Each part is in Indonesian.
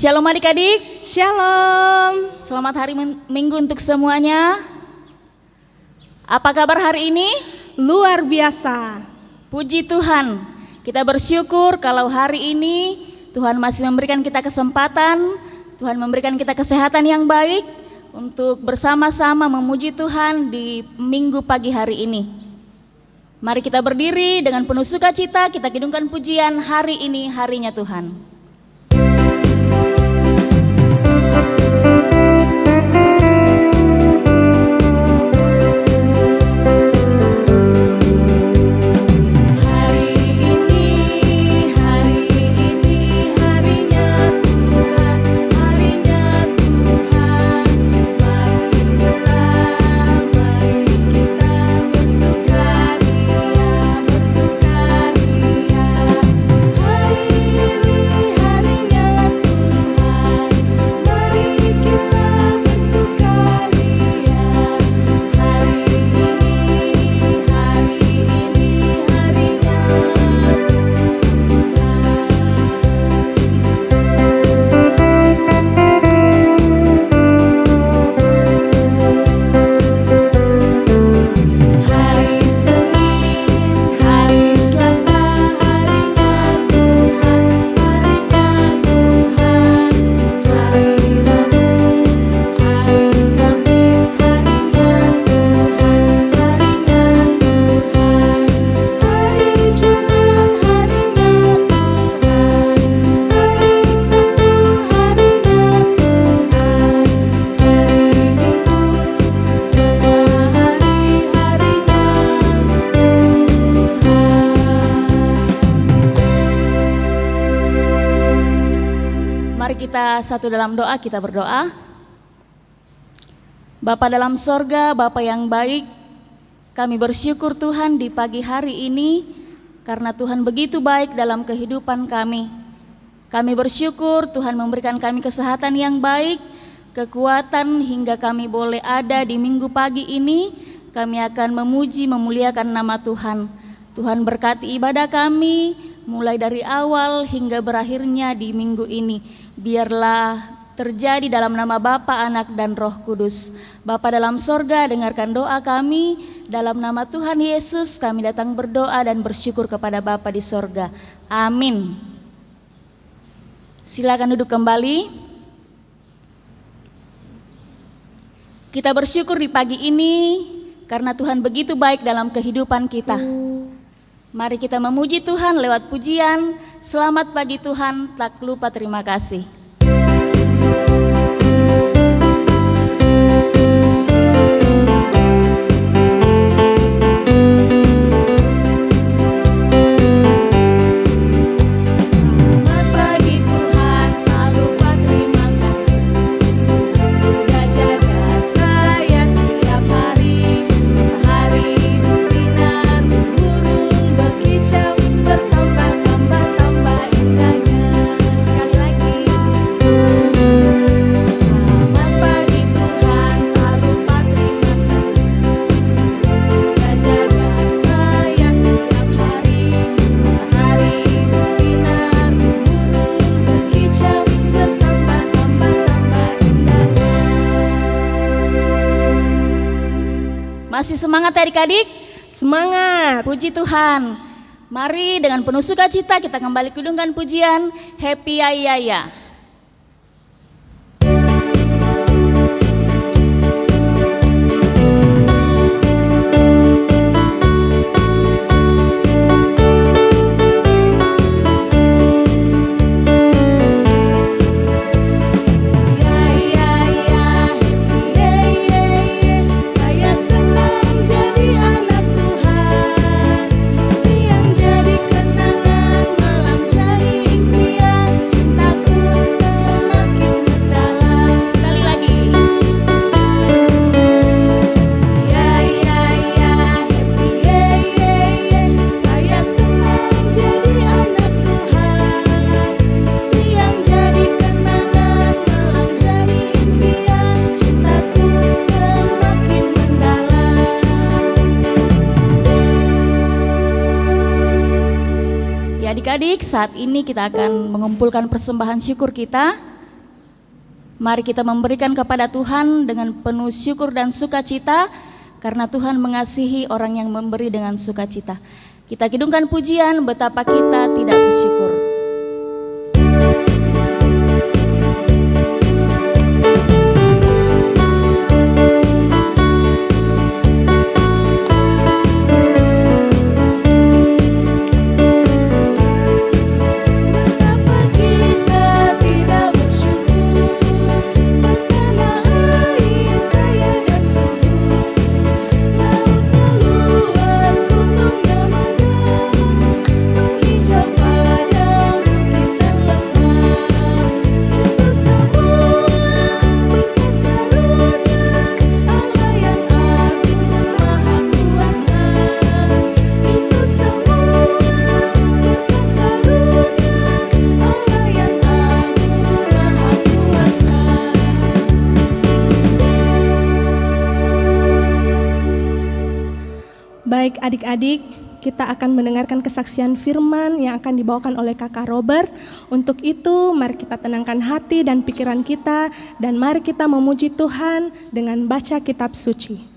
Shalom adik-adik. Shalom. Selamat hari Minggu untuk semuanya. Apa kabar hari ini? Luar biasa. Puji Tuhan. Kita bersyukur kalau hari ini Tuhan masih memberikan kita kesempatan, Tuhan memberikan kita kesehatan yang baik untuk bersama-sama memuji Tuhan di Minggu pagi hari ini. Mari kita berdiri dengan penuh sukacita, kita kidungkan pujian hari ini, harinya Tuhan. Satu dalam doa, kita berdoa. Bapa dalam sorga, Bapa yang baik, kami bersyukur Tuhan di pagi hari ini karena Tuhan begitu baik dalam kehidupan kami. Kami bersyukur Tuhan memberikan kami kesehatan yang baik, kekuatan hingga kami boleh ada di minggu pagi ini. Kami akan memuji memuliakan nama Tuhan. Tuhan berkati ibadah kami mulai dari awal hingga berakhirnya di minggu ini. Biarlah terjadi dalam nama Bapa, Anak, dan Roh Kudus. Bapa dalam sorga, dengarkan doa kami. Dalam nama Tuhan Yesus kami datang berdoa dan bersyukur kepada Bapa di sorga. Amin. Silakan duduk kembali. Kita bersyukur di pagi ini karena Tuhan begitu baik dalam kehidupan kita. Mari kita memuji Tuhan lewat pujian. Selamat pagi Tuhan, tak lupa terima kasih. Masih semangat adik-adik? Semangat. Puji Tuhan. Mari dengan penuh sukacita kita kembali kudungkan pujian Happy Ayaya. Adik-adik, saat ini kita akan mengumpulkan persembahan syukur kita. Mari kita memberikan kepada Tuhan dengan penuh syukur dan sukacita, karena Tuhan mengasihi orang yang memberi dengan sukacita. Kita kidungkan pujian betapa kita tidak bersyukur. Baik adik-adik, kita akan mendengarkan kesaksian firman yang akan dibawakan oleh Kakak Robert. Untuk itu, mari kita tenangkan hati dan pikiran kita, dan mari kita memuji Tuhan dengan baca kitab suci.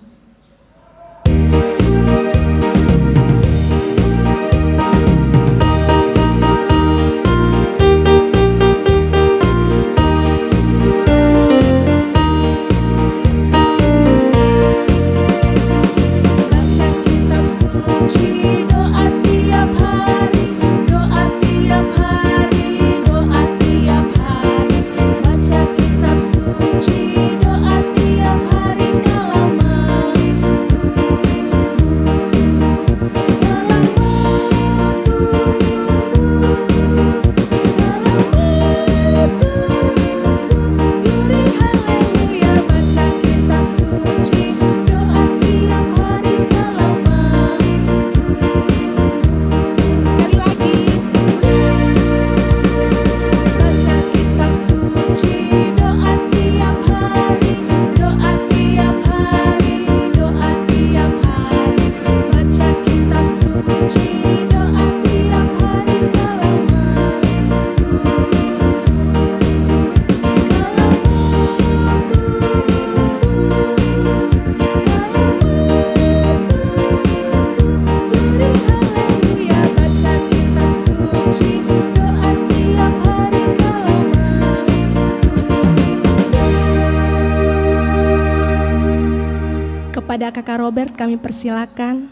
Kepada Kakak Robert kami persilakan.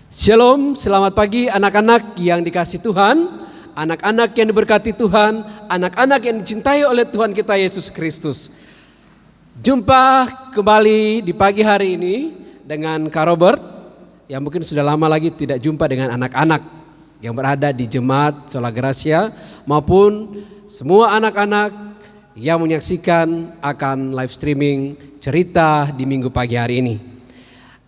Shalom, selamat pagi anak-anak yang dikasihi Tuhan, anak-anak yang diberkati Tuhan, anak-anak yang dicintai oleh Tuhan kita Yesus Kristus. Jumpa kembali di pagi hari ini dengan Kak Robert, yang mungkin sudah lama lagi tidak jumpa dengan anak-anak yang berada di Jemaat Sola Gracia, maupun semua anak-anak yang menyaksikan akan live streaming cerita di minggu pagi hari ini.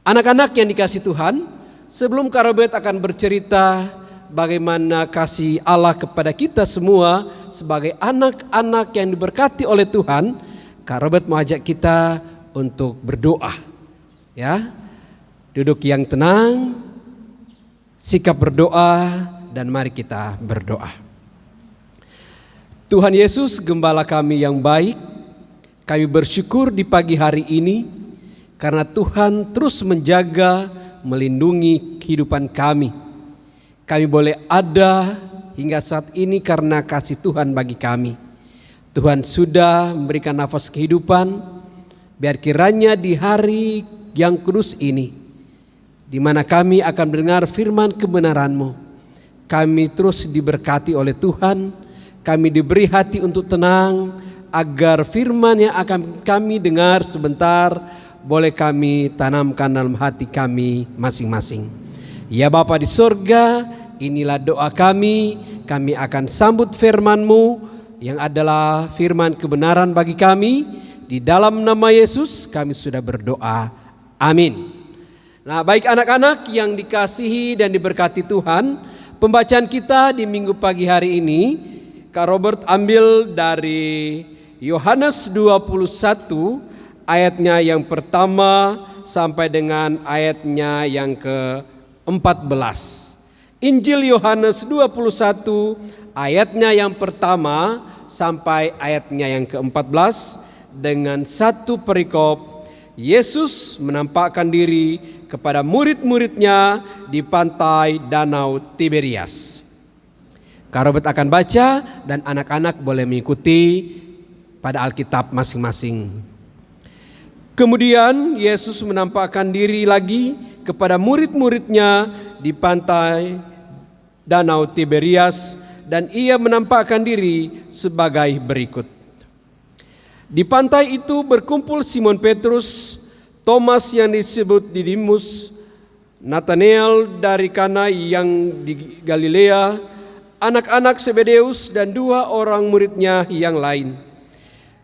Anak-anak yang dikasihi Tuhan, sebelum Kak Robert akan bercerita bagaimana kasih Allah kepada kita semua sebagai anak-anak yang diberkati oleh Tuhan, Kak Robert mau ajak kita untuk berdoa. Ya, duduk yang tenang, sikap berdoa, dan mari kita berdoa. Tuhan Yesus, Gembala kami yang baik, kami bersyukur di pagi hari ini karena Tuhan terus menjaga, melindungi kehidupan kami. Kami boleh ada hingga saat ini karena kasih Tuhan bagi kami. Tuhan sudah memberikan nafas kehidupan, biar kiranya di hari yang kudus ini, di mana kami akan mendengar firman kebenaran-Mu, kami terus diberkati oleh Tuhan. Kami diberi hati untuk tenang, agar firman yang akan kami dengar sebentar boleh kami tanamkan dalam hati kami masing-masing. Ya Bapa di sorga, inilah doa kami akan sambut firman-Mu yang adalah firman kebenaran bagi kami. Di dalam nama Yesus kami sudah berdoa, amin. Nah, baik anak-anak yang dikasihi dan diberkati Tuhan, pembacaan kita di minggu pagi hari ini Kak Robert ambil dari Yohanes 21 ayatnya yang pertama sampai dengan ayatnya yang ke-14. Injil Yohanes 21 ayatnya yang pertama sampai ayatnya yang ke-14 dengan satu perikop Yesus menampakkan diri kepada murid-muridnya di pantai Danau Tiberias. Kak Robert akan baca dan anak-anak boleh mengikuti pada Alkitab masing-masing. Kemudian Yesus menampakkan diri lagi kepada murid-muridnya di pantai Danau Tiberias dan ia menampakkan diri sebagai berikut. Di pantai itu berkumpul Simon Petrus, Thomas yang disebut Didimus, Nathanael dari Kana yang di Galilea, anak-anak Zebedeus dan 2 orang muridnya yang lain.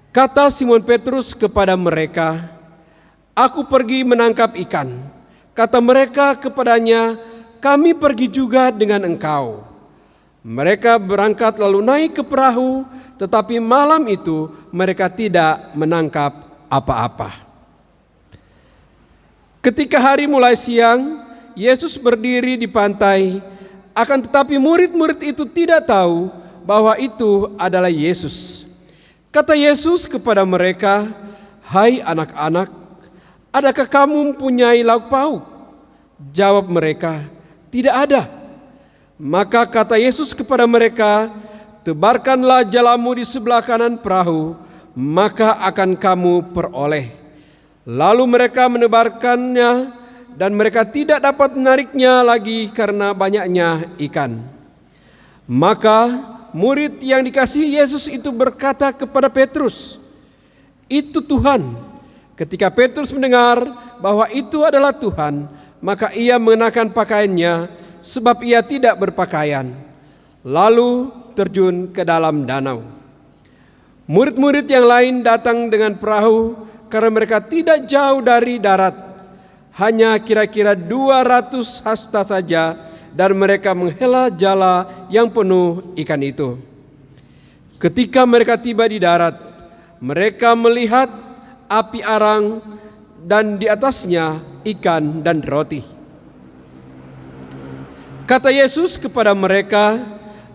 Kata Simon Petrus kepada mereka, "Aku pergi menangkap ikan." Kata mereka kepadanya, "Kami pergi juga dengan engkau." Mereka berangkat lalu naik ke perahu, tetapi malam itu mereka tidak menangkap apa-apa. Ketika hari mulai siang, Yesus berdiri di pantai, akan tetapi murid-murid itu tidak tahu bahwa itu adalah Yesus. Kata Yesus kepada mereka, "Hai anak-anak, adakah kamu mempunyai lauk pauk?" Jawab mereka, "Tidak ada." Maka kata Yesus kepada mereka, "Tebarkanlah jalamu di sebelah kanan perahu, maka akan kamu peroleh." Lalu mereka menebarkannya dan mereka tidak dapat menariknya lagi karena banyaknya ikan. Maka murid yang dikasihi Yesus itu berkata kepada Petrus, "Itu Tuhan." Ketika Petrus mendengar bahwa itu adalah Tuhan, maka ia mengenakan pakaiannya sebab ia tidak berpakaian, lalu terjun ke dalam danau. Murid-murid yang lain datang dengan perahu karena mereka tidak jauh dari darat, hanya kira-kira 200 hasta saja, dan mereka menghela jala yang penuh ikan itu. Ketika mereka tiba di darat, mereka melihat api arang dan di atasnya ikan dan roti. Kata Yesus kepada mereka,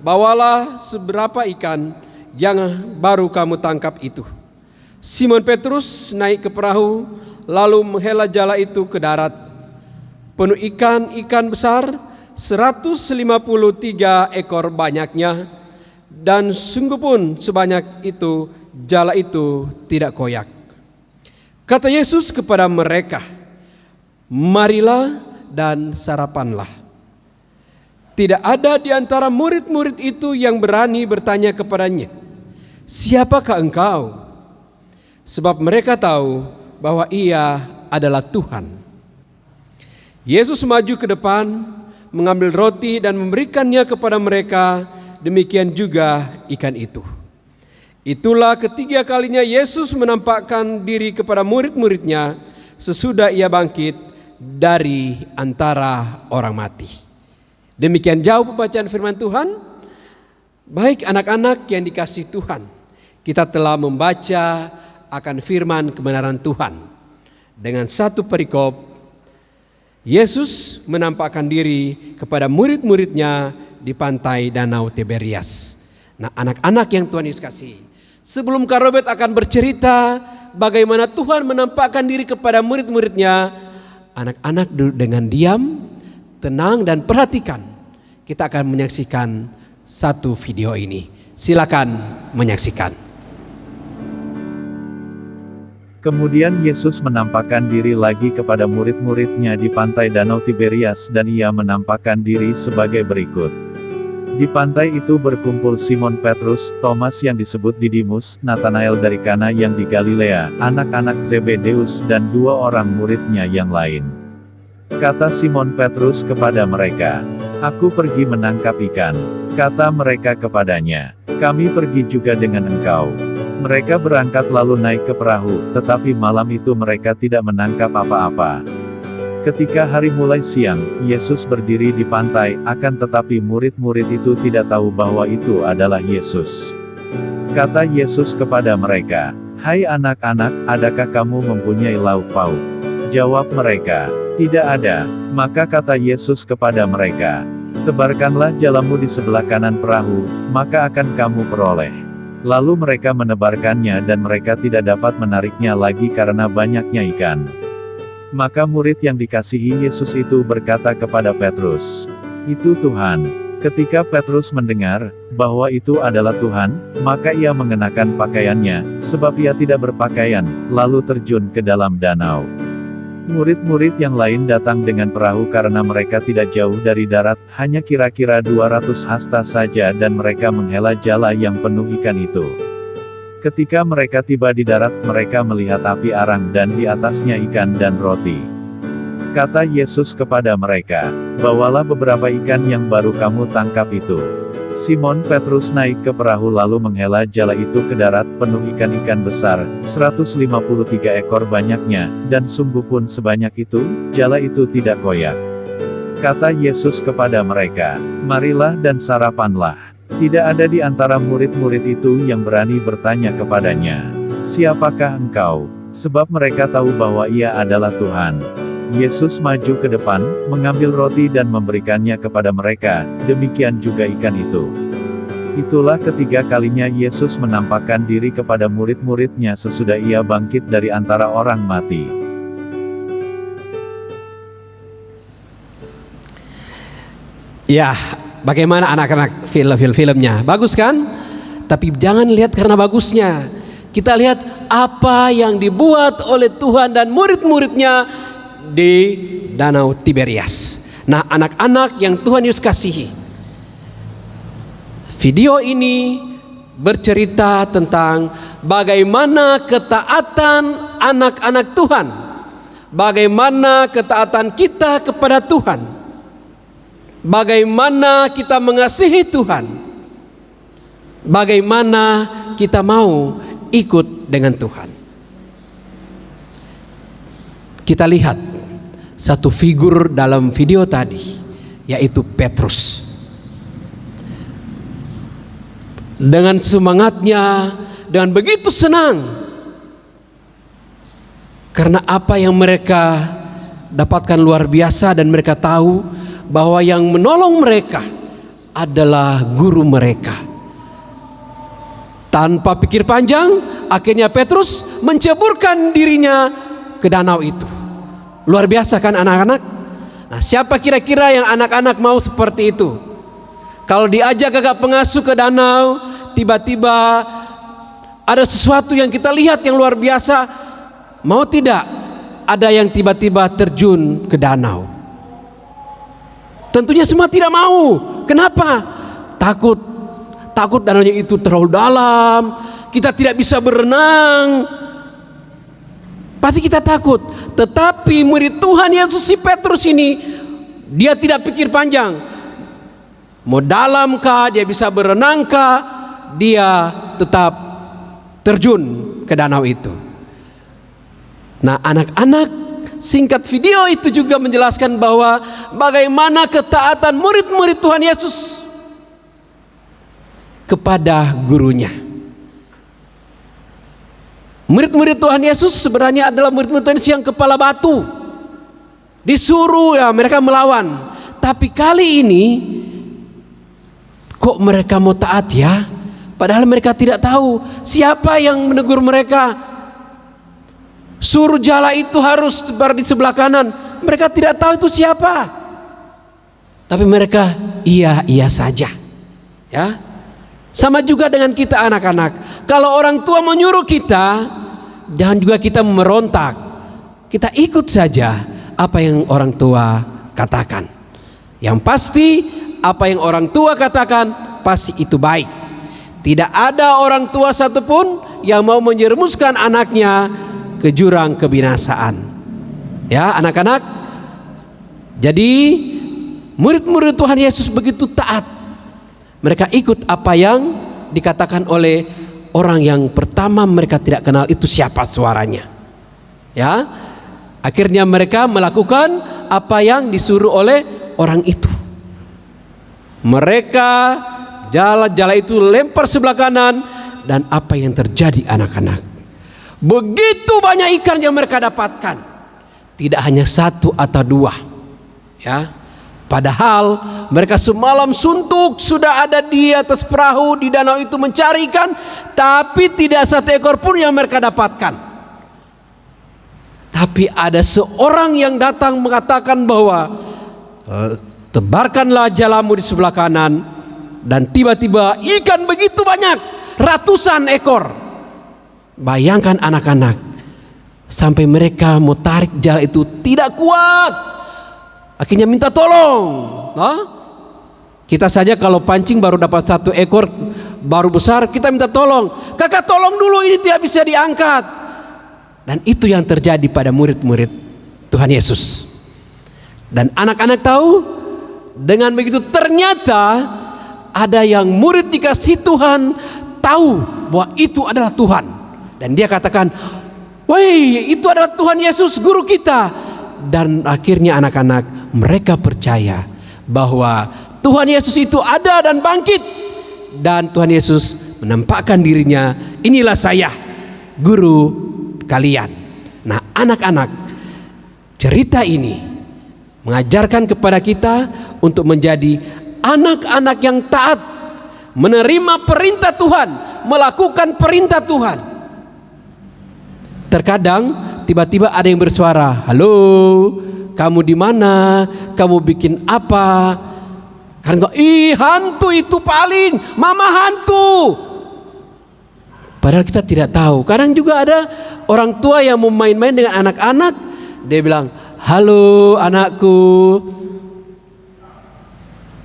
"Bawalah seberapa ikan yang baru kamu tangkap itu." Simon Petrus naik ke perahu, lalu menghela jala itu ke darat. Penuh ikan besar, 153 ekor banyaknya, dan sungguh pun sebanyak itu jala itu tidak koyak. Kata Yesus kepada mereka, "Marilah dan sarapanlah." Tidak ada di antara murid-murid itu yang berani bertanya kepadanya, "Siapakah engkau?" Sebab mereka tahu bahwa ia adalah Tuhan. Yesus maju ke depan, mengambil roti dan memberikannya kepada mereka, demikian juga ikan itu. Itulah ketiga kalinya Yesus menampakkan diri kepada murid-muridnya sesudah ia bangkit dari antara orang mati. Demikian jauh pembacaan firman Tuhan. Baik anak-anak yang dikasihi Tuhan, kita telah membaca akan firman kebenaran Tuhan. Dengan satu perikop, Yesus menampakkan diri kepada murid-muridnya di pantai Danau Tiberias. Nah, anak-anak yang Tuhan Yesus kasihi, sebelum Kak Robert akan bercerita bagaimana Tuhan menampakkan diri kepada murid-muridnya, anak-anak duduk dengan diam, tenang dan perhatikan. Kita akan menyaksikan satu video ini. Silakan menyaksikan. Kemudian Yesus menampakkan diri lagi kepada murid-muridnya di pantai Danau Tiberias dan ia menampakkan diri sebagai berikut. Di pantai itu berkumpul Simon Petrus, Thomas yang disebut Didimus, Nathanael dari Kana yang di Galilea, anak-anak Zebedeus dan 2 orang muridnya yang lain. Kata Simon Petrus kepada mereka, "Aku pergi menangkap ikan." Kata mereka kepadanya, "Kami pergi juga dengan engkau." Mereka berangkat lalu naik ke perahu, tetapi malam itu mereka tidak menangkap apa-apa. Ketika hari mulai siang, Yesus berdiri di pantai, akan tetapi murid-murid itu tidak tahu bahwa itu adalah Yesus. Kata Yesus kepada mereka, "Hai anak-anak, adakah kamu mempunyai lauk pauk?" Jawab mereka, "Tidak ada." Maka kata Yesus kepada mereka, "Tebarkanlah jalamu di sebelah kanan perahu, maka akan kamu peroleh." Lalu mereka menebarkannya dan mereka tidak dapat menariknya lagi karena banyaknya ikan. Maka murid yang dikasihi Yesus itu berkata kepada Petrus, "Itu Tuhan." Ketika Petrus mendengar bahwa itu adalah Tuhan, maka ia mengenakan pakaiannya, sebab ia tidak berpakaian, lalu terjun ke dalam danau. Murid-murid yang lain datang dengan perahu karena mereka tidak jauh dari darat, hanya kira-kira 200 hasta saja dan mereka menghela jala yang penuh ikan itu. Ketika mereka tiba di darat, mereka melihat api arang dan di atasnya ikan dan roti. Kata Yesus kepada mereka, "Bawalah beberapa ikan yang baru kamu tangkap itu." Simon Petrus naik ke perahu lalu menghela jala itu ke darat penuh ikan-ikan besar, 153 ekor banyaknya, dan sungguh pun sebanyak itu, jala itu tidak koyak. Kata Yesus kepada mereka, "Marilah dan sarapanlah." Tidak ada di antara murid-murid itu yang berani bertanya kepadanya, "Siapakah engkau?" Sebab mereka tahu bahwa ia adalah Tuhan. Yesus maju ke depan, mengambil roti dan memberikannya kepada mereka, demikian juga ikan itu. Itulah ketiga kalinya Yesus menampakkan diri kepada murid-muridnya sesudah ia bangkit dari antara orang mati. Ya, bagaimana anak-anak filmnya? Bagus kan? Tapi jangan lihat karena bagusnya. Kita lihat apa yang dibuat oleh Tuhan dan murid-muridnya di Danau Tiberias. Nah, anak-anak yang Tuhan Yesus kasihi, video ini bercerita tentang bagaimana ketaatan anak-anak Tuhan, bagaimana ketaatan kita kepada Tuhan, bagaimana kita mengasihi Tuhan, bagaimana kita mau ikut dengan Tuhan. Kita lihat satu figur dalam video tadi, yaitu Petrus. Dengan semangatnya, dengan begitu senang, karena apa yang mereka dapatkan luar biasa dan mereka tahu bahwa yang menolong mereka adalah guru mereka. Tanpa pikir panjang, akhirnya Petrus menceburkan dirinya ke danau itu. Luar biasa kan anak-anak? Nah, siapa kira-kira yang anak-anak mau seperti itu? Kalau diajak kakak pengasuh ke danau, tiba-tiba ada sesuatu yang kita lihat yang luar biasa, mau tidak ada yang tiba-tiba terjun ke danau? Tentunya semua tidak mau. Kenapa? Takut danaunya itu terlalu dalam, kita tidak bisa berenang. Pasti kita takut. Tetapi murid Tuhan Yesus si Petrus ini, dia tidak pikir panjang. Mau dalamkah, dia bisa berenangkah, dia tetap terjun ke danau itu. Nah, anak-anak, singkat video itu juga menjelaskan bahwa bagaimana ketaatan murid-murid Tuhan Yesus kepada gurunya. Murid-murid Tuhan Yesus sebenarnya adalah murid-murid Tuhan Yesus yang kepala batu. Disuruh ya mereka melawan. Tapi kali ini kok mereka mau taat ya? Padahal mereka tidak tahu siapa yang menegur mereka. Suruh jala itu harus berada di sebelah kanan. Mereka tidak tahu itu siapa. Tapi mereka iya saja. Ya. Sama juga dengan kita anak-anak. Kalau orang tua menyuruh kita, jangan juga kita merontak. Kita ikut saja apa yang orang tua katakan. Yang pasti apa yang orang tua katakan pasti itu baik. Tidak ada orang tua satupun yang mau menjerumuskan anaknya ke jurang kebinasaan. Ya anak-anak. Jadi murid-murid Tuhan Yesus begitu taat. Mereka ikut apa yang dikatakan oleh orang yang pertama mereka tidak kenal itu siapa suaranya. Ya, akhirnya mereka melakukan apa yang disuruh oleh orang itu. Mereka jala itu lempar sebelah kanan dan apa yang terjadi anak-anak? Begitu banyak ikan yang mereka dapatkan. Tidak hanya satu atau dua. Ya, padahal mereka semalam suntuk sudah ada di atas perahu di danau itu mencari ikan, tapi tidak satu ekor pun yang mereka dapatkan. Tapi ada seorang yang datang mengatakan bahwa tebarkanlah jalamu di sebelah kanan, dan tiba-tiba ikan begitu banyak, ratusan ekor. Bayangkan anak-anak, sampai mereka mau tarik jala itu tidak kuat, akhirnya minta tolong. Kita saja kalau pancing baru dapat satu ekor baru besar, kita minta tolong, kakak tolong dulu, ini tidak bisa diangkat. Dan itu yang terjadi pada murid-murid Tuhan Yesus. Dan anak-anak tahu, dengan begitu ternyata ada yang murid dikasih Tuhan tahu bahwa itu adalah Tuhan, dan dia katakan, "Woi, itu adalah Tuhan Yesus, guru kita." Dan akhirnya anak-anak mereka percaya bahwa Tuhan Yesus itu ada dan bangkit, dan Tuhan Yesus menampakkan dirinya, "Inilah saya, guru kalian." Nah, anak-anak, cerita ini mengajarkan kepada kita untuk menjadi anak-anak yang taat, menerima perintah Tuhan, melakukan perintah Tuhan. Terkadang tiba-tiba ada yang bersuara, "Halo, kamu di mana? Kamu bikin apa?" Kan kok, "Ih, hantu itu paling, mama hantu." Padahal kita tidak tahu. Kadang juga ada orang tua yang mau main-main dengan anak-anak, dia bilang, "Halo anakku."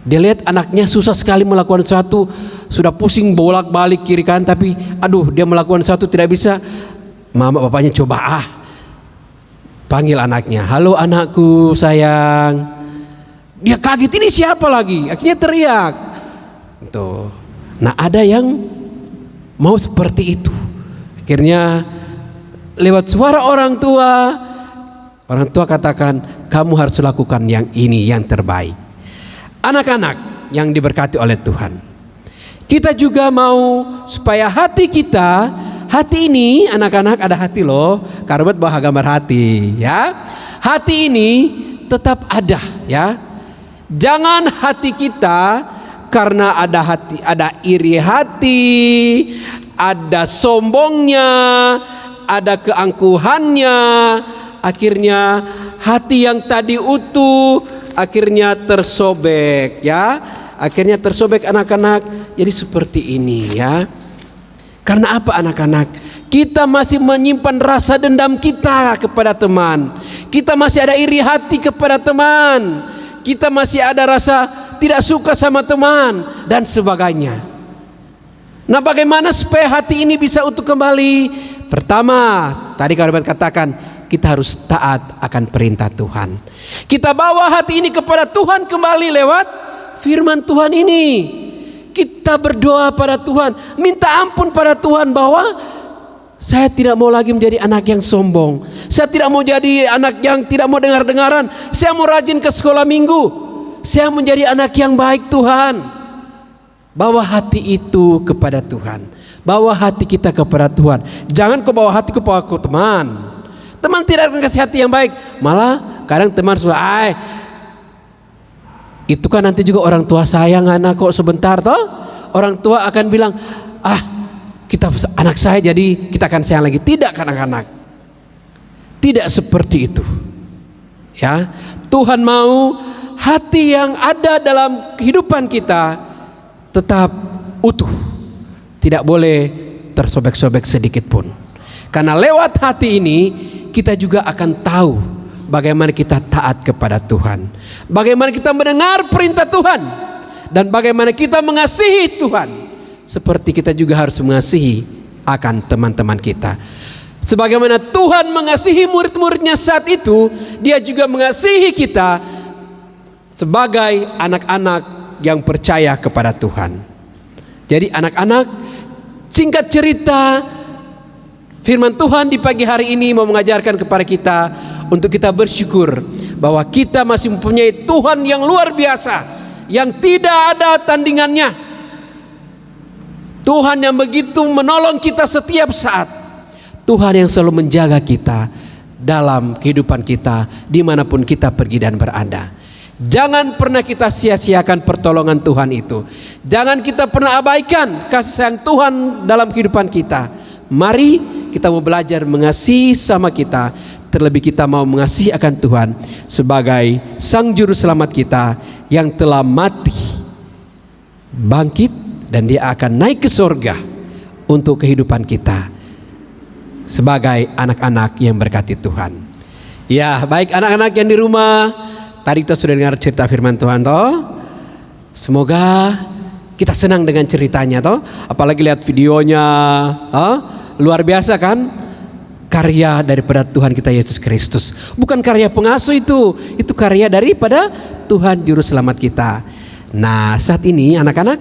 Dia lihat anaknya susah sekali melakukan sesuatu, sudah pusing bolak-balik kiri kanan, tapi aduh, dia melakukan sesuatu tidak bisa. Mama bapaknya coba panggil anaknya, "Halo anakku sayang." Dia kaget, ini siapa lagi? Akhirnya teriak. Tuh. Nah, ada yang mau seperti itu. Akhirnya lewat suara orang tua katakan, "Kamu harus lakukan yang ini, yang terbaik." Anak-anak yang diberkati oleh Tuhan, kita juga mau supaya hati kita, hati ini, anak-anak ada hati loh, Karbet bawa gambar hati ya. Hati ini tetap ada ya. Jangan hati kita karena ada iri hati, ada sombongnya, ada keangkuhannya, akhirnya hati yang tadi utuh akhirnya tersobek ya. Akhirnya tersobek anak-anak jadi seperti ini ya. Karena apa anak-anak? Kita masih menyimpan rasa dendam kita kepada teman. Kita masih ada iri hati kepada teman. Kita masih ada rasa tidak suka sama teman dan sebagainya. Nah, bagaimana supaya hati ini bisa utuh kembali? Pertama, tadi Karbet katakan, kita harus taat akan perintah Tuhan. Kita bawa hati ini kepada Tuhan kembali lewat firman Tuhan ini. Kita berdoa pada Tuhan, minta ampun pada Tuhan bahwa saya tidak mau lagi menjadi anak yang sombong. Saya tidak mau jadi anak yang tidak mau dengar-dengaran. Saya mau rajin ke sekolah minggu. Saya menjadi anak yang baik Tuhan. Bawa hati itu kepada Tuhan. Bawa hati kita kepada Tuhan. Jangan kau bawa hati kepada teman. Teman tidak akan kasih hati yang baik. Malah kadang teman sudah, itu kan nanti juga orang tua sayang anak kok sebentar toh. Orang tua akan bilang, kita anak saya jadi kita akan sayang lagi. Tidak anak-anak, tidak seperti itu ya. Tuhan mau hati yang ada dalam kehidupan kita tetap utuh, tidak boleh tersobek-sobek sedikit pun. Karena lewat hati ini kita juga akan tahu bagaimana kita taat kepada Tuhan, bagaimana kita mendengar perintah Tuhan, dan bagaimana kita mengasihi Tuhan. Seperti kita juga harus mengasihi akan teman-teman kita. Sebagaimana Tuhan mengasihi murid-muridnya saat itu, Dia juga mengasihi kita sebagai anak-anak yang percaya kepada Tuhan. Jadi anak-anak, singkat cerita, firman Tuhan di pagi hari ini mau mengajarkan kepada kita untuk kita bersyukur bahwa kita masih mempunyai Tuhan yang luar biasa, yang tidak ada tandingannya. Tuhan yang begitu menolong kita setiap saat. Tuhan yang selalu menjaga kita dalam kehidupan kita dimanapun kita pergi dan berada. Jangan pernah kita sia-siakan pertolongan Tuhan itu. Jangan kita pernah abaikan kasih sayang Tuhan dalam kehidupan kita. Mari kita mau belajar mengasihi sama kita. Terlebih kita mau mengasihi akan Tuhan sebagai Sang Juru Selamat kita yang telah mati, bangkit, dan Dia akan naik ke sorga untuk kehidupan kita sebagai anak-anak yang berkati Tuhan. Ya, baik anak-anak yang di rumah, tadi kita sudah dengar cerita firman Tuhan toh. Semoga kita senang dengan ceritanya toh. Apalagi lihat videonya, luar biasa kan? Karya daripada Tuhan kita Yesus Kristus. Bukan karya pengasuh itu karya daripada Tuhan Juru Selamat kita. Nah, saat ini anak-anak,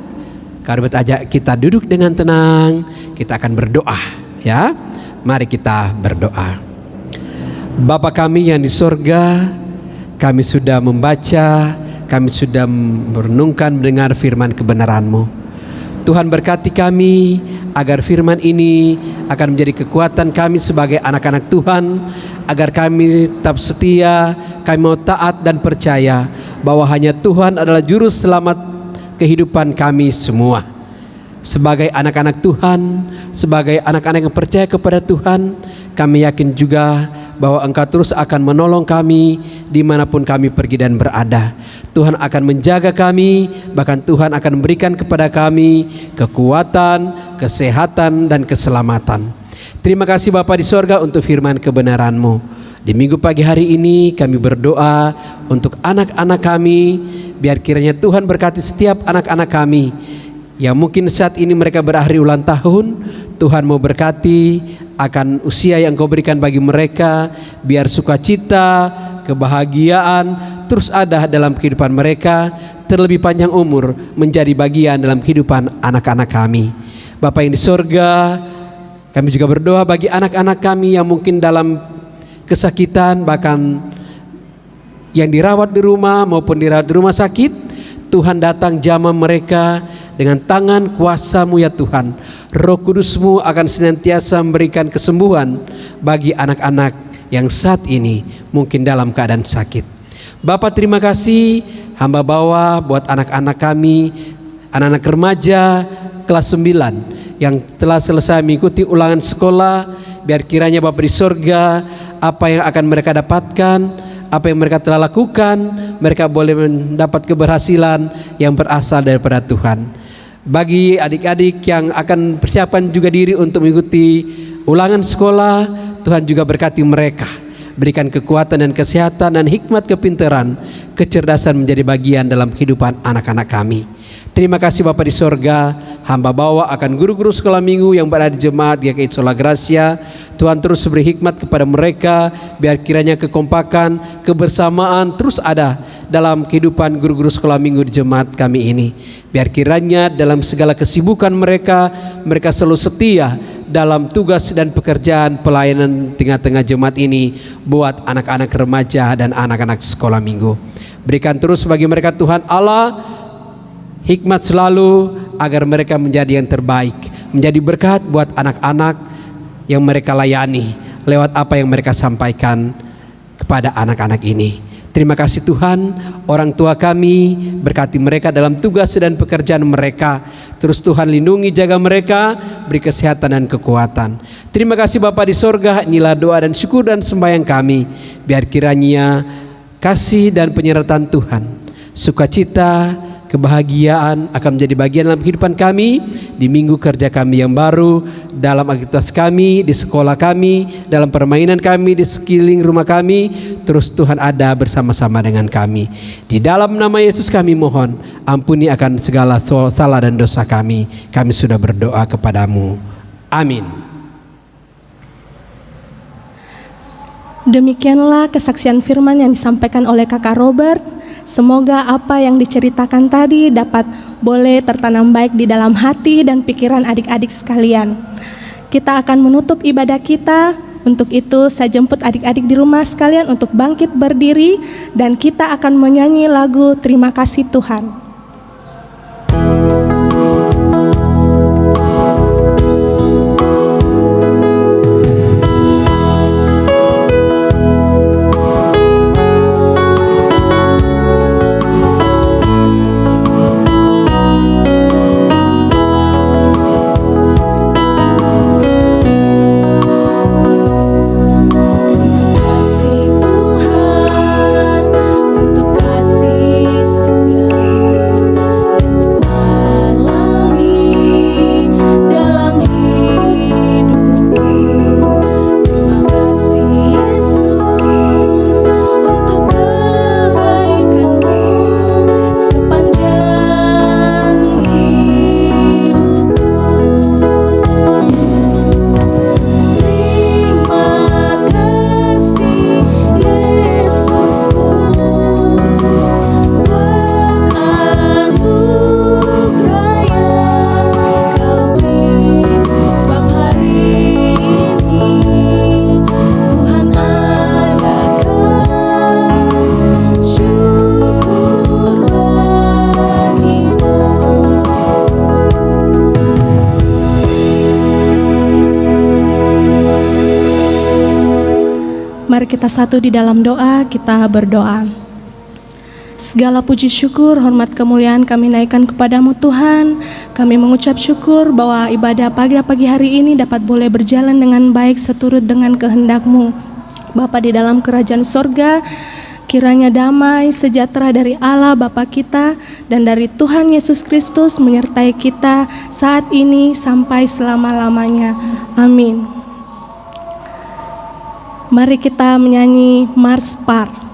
kami ajak kita duduk dengan tenang. Kita akan berdoa, ya. Mari kita berdoa. Bapa kami yang di sorga, kami sudah membaca, kami sudah merenungkan mendengar firman kebenaran-Mu. Tuhan berkati kami agar firman ini akan menjadi kekuatan kami sebagai anak-anak Tuhan, agar kami tetap setia, kami mau taat dan percaya bahwa hanya Tuhan adalah juru selamat kehidupan kami semua. Sebagai anak-anak Tuhan, sebagai anak-anak yang percaya kepada Tuhan, kami yakin juga bahwa Engkau terus akan menolong kami dimanapun kami pergi dan berada. Tuhan akan menjaga kami, bahkan Tuhan akan memberikan kepada kami kekuatan, kesehatan, dan keselamatan. Terima kasih Bapa di sorga untuk firman kebenaran-Mu. Di minggu pagi hari ini kami berdoa untuk anak-anak kami, biar kiranya Tuhan berkati setiap anak-anak kami yang mungkin saat ini mereka berakhir ulang tahun. Tuhan mau berkati akan usia yang Kau berikan bagi mereka, biar sukacita, kebahagiaan terus ada dalam kehidupan mereka, terlebih panjang umur menjadi bagian dalam kehidupan anak-anak kami. Bapa yang di sorga, kami juga berdoa bagi anak-anak kami yang mungkin dalam kesakitan, bahkan yang dirawat di rumah maupun dirawat di rumah sakit. Tuhan datang jamah mereka dengan tangan kuasa-Mu ya Tuhan. Roh Kudus-Mu akan senantiasa memberikan kesembuhan bagi anak-anak yang saat ini mungkin dalam keadaan sakit. Bapak terima kasih, hamba bawa buat anak-anak kami, anak-anak remaja kelas 9 yang telah selesai mengikuti ulangan sekolah. Biar kiranya Bapak di sorga, apa yang akan mereka dapatkan, apa yang mereka telah lakukan, mereka boleh mendapat keberhasilan yang berasal daripada Tuhan. Bagi adik-adik yang akan persiapan juga diri untuk mengikuti ulangan sekolah, Tuhan juga berkati mereka. Berikan kekuatan dan kesehatan dan hikmat kepintaran, kecerdasan menjadi bagian dalam kehidupan anak-anak kami. Terima kasih Bapa di sorga, hamba bawa akan guru-guru sekolah minggu yang berada di jemaat GKI Sola Gracia. Tuhan terus beri hikmat kepada mereka, biar kiranya kekompakan, kebersamaan terus ada dalam kehidupan guru-guru sekolah minggu di jemaat kami ini. Biar kiranya dalam segala kesibukan mereka, mereka selalu setia dalam tugas dan pekerjaan pelayanan tengah-tengah jemaat ini buat anak-anak remaja dan anak-anak sekolah minggu. Berikan terus bagi mereka Tuhan Allah hikmat selalu agar mereka menjadi yang terbaik, menjadi berkat buat anak-anak yang mereka layani lewat apa yang mereka sampaikan kepada anak-anak ini. Terima kasih Tuhan, orang tua kami berkati mereka dalam tugas dan pekerjaan mereka. Terus Tuhan lindungi, jaga mereka, beri kesehatan dan kekuatan. Terima kasih Bapa di sorga, inilah doa dan syukur dan sembahyang kami. Biar kiranya kasih dan penyertaan Tuhan, sukacita, kebahagiaan akan menjadi bagian dalam kehidupan kami di minggu kerja kami yang baru, dalam aktivitas kami, di sekolah kami, dalam permainan kami, di sekeliling rumah kami. Terus Tuhan ada bersama-sama dengan kami. Di dalam nama Yesus kami mohon, ampuni akan segala salah dan dosa kami. Kami sudah berdoa kepadamu. Amin. Demikianlah kesaksian firman yang disampaikan oleh Kakak Robert. Semoga apa yang diceritakan tadi dapat boleh tertanam baik di dalam hati dan pikiran adik-adik sekalian. Kita akan menutup ibadah kita. Untuk itu saya jemput adik-adik di rumah sekalian untuk bangkit berdiri dan kita akan menyanyi lagu Terima Kasih Tuhan. Mari kita satu di dalam doa, kita berdoa. Segala puji syukur, hormat kemuliaan kami naikkan kepadamu Tuhan. Kami mengucap syukur bahwa ibadah pagi hari ini dapat boleh berjalan dengan baik seturut dengan kehendak-Mu. Bapa di dalam kerajaan sorga, kiranya damai sejahtera dari Allah Bapa kita dan dari Tuhan Yesus Kristus menyertai kita saat ini sampai selama-lamanya. Amin. Mari kita menyanyi Mars Par.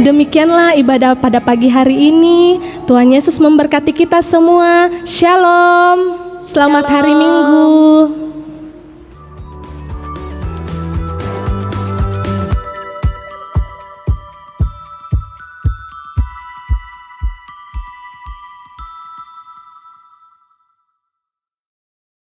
Demikianlah ibadah pada pagi hari ini. Tuhan Yesus memberkati kita semua. Shalom. Selamat hari Minggu.